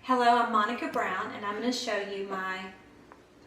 Hello, I'm Monica Brown, and I'm going to show you my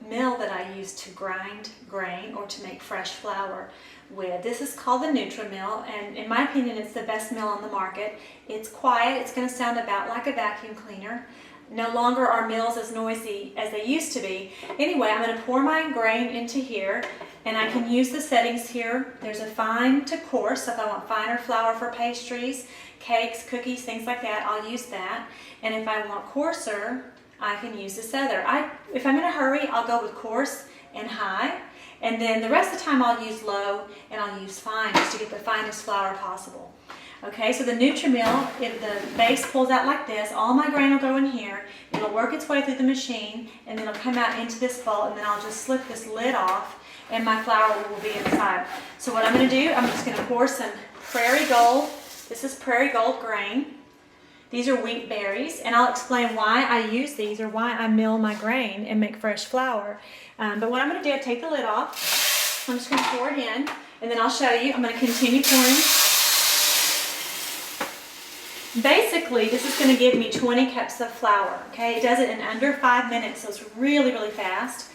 mill that I use to grind grain or to make fresh flour with. This is called the NutriMill, and in my opinion it's the best mill on the market. It's quiet, it's going to sound about like a vacuum cleaner. No longer are mills as noisy as they used to be. Anyway, I'm going to pour my grain into here, and I can use the settings here. There's a fine to coarse, so if I want finer flour for pastries, cakes, cookies, things like that, I'll use that. And if I want coarser, I can use this other. If I'm in a hurry, I'll go with coarse and high, and then the rest of the time I'll use low and I'll use fine just to get the finest flour possible. Okay, so the NutriMill, the base pulls out like this. All my grain will go in here. It'll work its way through the machine, and then it'll come out into this bowl, and then I'll just slip this lid off, and my flour will be inside. So what I'm going to do, I'm just going to pour some Prairie Gold. This is Prairie Gold grain. These are wheat berries, and I'll explain why I use these or why I mill my grain and make fresh flour. But what I'm going to do, take the lid off. I'm just going to pour it in, and then I'll show you. I'm going to continue pouring. Basically, this is going to give me 20 cups of flour. Okay, it does it in under 5 minutes, so it's really, really fast.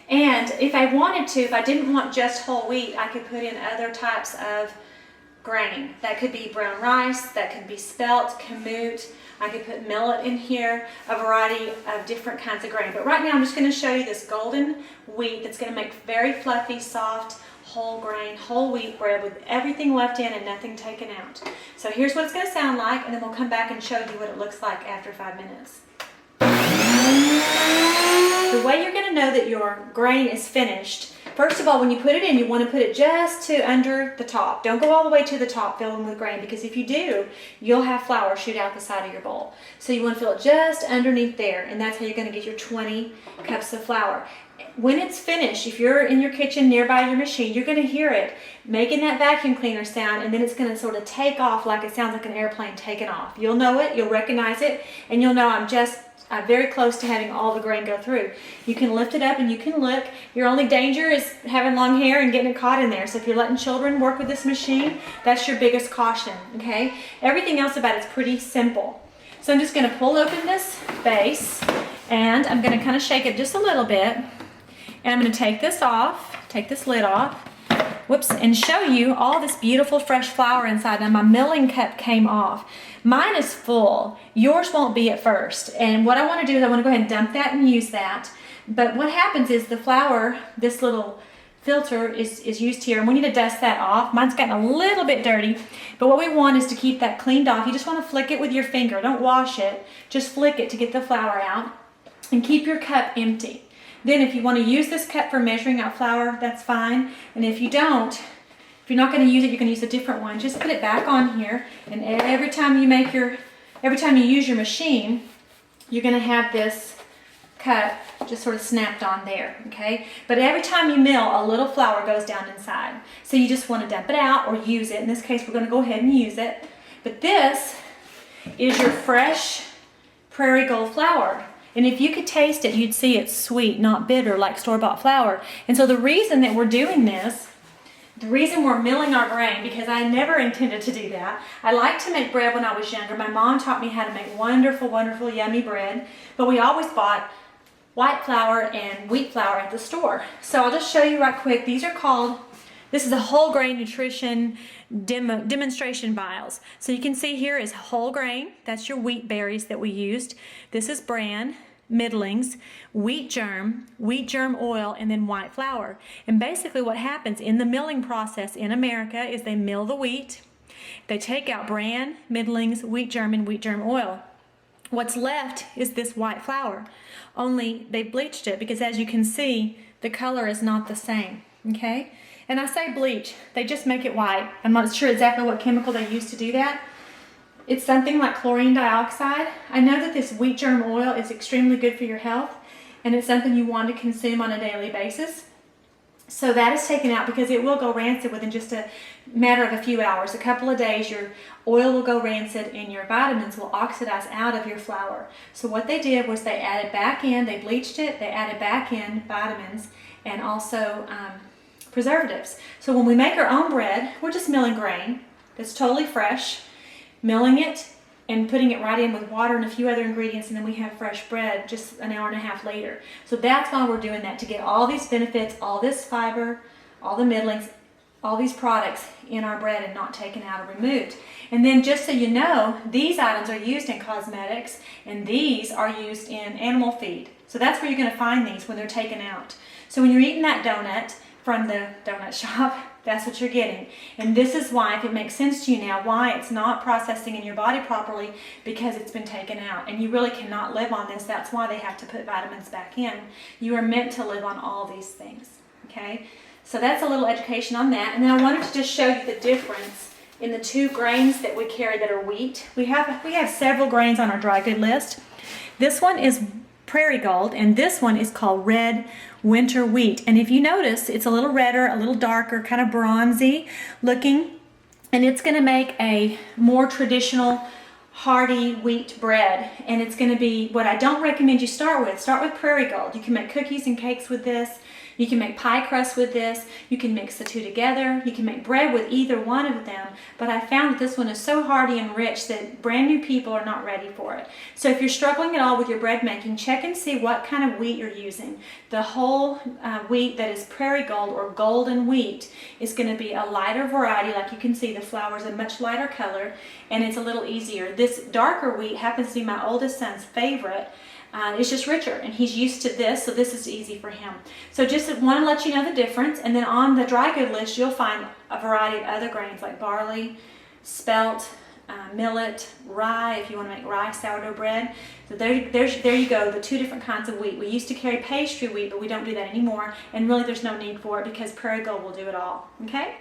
And if I wanted to, if I didn't want just whole wheat, I could put in other types of grain. That could be brown rice, that could be spelt, kamut. I could put millet in here, a variety of different kinds of grain. But right now I'm just going to show you this golden wheat that's going to make very fluffy, soft, whole grain, whole wheat bread with everything left in and nothing taken out. So here's what it's going to sound like, and then we'll come back and show you what it looks like after 5 minutes. The way you're going to know that your grain is finished, first of all, when you put it in, you want to put it just to under the top. Don't go all the way to the top filling with grain, because if you do, you'll have flour shoot out the side of your bowl. So you want to fill it just underneath there, and that's how you're going to get your 20 cups of flour. When it's finished, if you're in your kitchen nearby your machine, you're going to hear it making that vacuum cleaner sound, and then it's going to sort of take off like it sounds like an airplane taking off. You'll know it, you'll recognize it, and you'll know I'm very close to having all the grain go through. You can lift it up and you can look. Your only danger is having long hair and getting it caught in there. So if you're letting children work with this machine, that's your biggest caution, okay? Everything else about it's pretty simple. So I'm just going to pull open this base, and I'm going to kind of shake it just a little bit. And I'm going to take this off, take this lid off, whoops, and show you all this beautiful fresh flour inside. Now my milling cup came off. Mine is full. Yours won't be at first. And what I want to do is I want to go ahead and dump that and use that. But what happens is the flour, this little filter is used here, and we need to dust that off. Mine's gotten a little bit dirty, but what we want is to keep that cleaned off. You just want to flick it with your finger. Don't wash it. Just flick it to get the flour out, and keep your cup empty. Then if you want to use this cup for measuring out flour, that's fine. And if you don't, if you're not going to use it, you can use a different one. Just put it back on here, and every time you use your machine, you're going to have this cup just sort of snapped on there, okay? But every time you mill, a little flour goes down inside. So you just want to dump it out or use it. In this case, we're going to go ahead and use it. But this is your fresh Prairie Gold flour. And if you could taste it, you'd see it's sweet, not bitter like store-bought flour. And so the reason that we're doing this, the reason we're milling our grain, because I never intended to do that. I liked to make bread when I was younger. My mom taught me how to make wonderful, wonderful, yummy bread. But we always bought white flour and wheat flour at the store. So I'll just show you right quick. These are called, this is a whole grain nutrition demonstration vials. So you can see here is whole grain. That's your wheat berries that we used. This is bran, middlings, wheat germ oil, and then white flour. And basically what happens in the milling process in America is they mill the wheat, they take out bran, middlings, wheat germ, and wheat germ oil. What's left is this white flour, only they bleached it, because as you can see, the color is not the same, okay? And I say bleach, they just make it white. I'm not sure exactly what chemical they use to do that. It's something like chlorine dioxide. I know that this wheat germ oil is extremely good for your health, and it's something you want to consume on a daily basis. So that is taken out because it will go rancid within just a matter of a few hours. A couple of days, your oil will go rancid and your vitamins will oxidize out of your flour. So what they did was they added back in, they bleached it, they added back in vitamins and also preservatives. So when we make our own bread, we're just milling grain that's totally fresh, milling it, and putting it right in with water and a few other ingredients, and then we have fresh bread just an hour and a half later. So that's why we're doing that, to get all these benefits, all this fiber, all the middlings, all these products in our bread and not taken out or removed. And then just so you know, these items are used in cosmetics and these are used in animal feed. So that's where you're going to find these when they're taken out. So when you're eating that donut from the donut shop, that's what you're getting. And this is why, if it makes sense to you now, why it's not processing in your body properly, because it's been taken out. And you really cannot live on this. That's why they have to put vitamins back in. You are meant to live on all these things, okay? So that's a little education on that. And then I wanted to just show you the difference in the two grains that we carry that are wheat. We have several grains on our dry good list. This one is Prairie Gold, and this one is called Red Winter Wheat. And if you notice, it's a little redder, a little darker, kind of bronzy looking, and it's going to make a more traditional hearty wheat bread. And it's going to be what I don't recommend you start with. Start with Prairie Gold. You can make cookies and cakes with this. You can make pie crust with this. You can mix the two together. You can make bread with either one of them. But I found that this one is so hearty and rich that brand new people are not ready for it. So if you're struggling at all with your bread making, check and see what kind of wheat you're using. The whole wheat that is Prairie Gold or golden wheat is going to be a lighter variety. Like you can see, the flour is a much lighter color and it's a little easier. This darker wheat happens to be my oldest son's favorite. It's just richer, and he's used to this, so this is easy for him. So just want to let you know the difference. And then on the dry good list, you'll find a variety of other grains like barley, spelt, millet, rye, if you want to make rye sourdough bread. So there you go, the two different kinds of wheat. We used to carry pastry wheat, but we don't do that anymore, and really there's no need for it because Prairie Gold will do it all. Okay?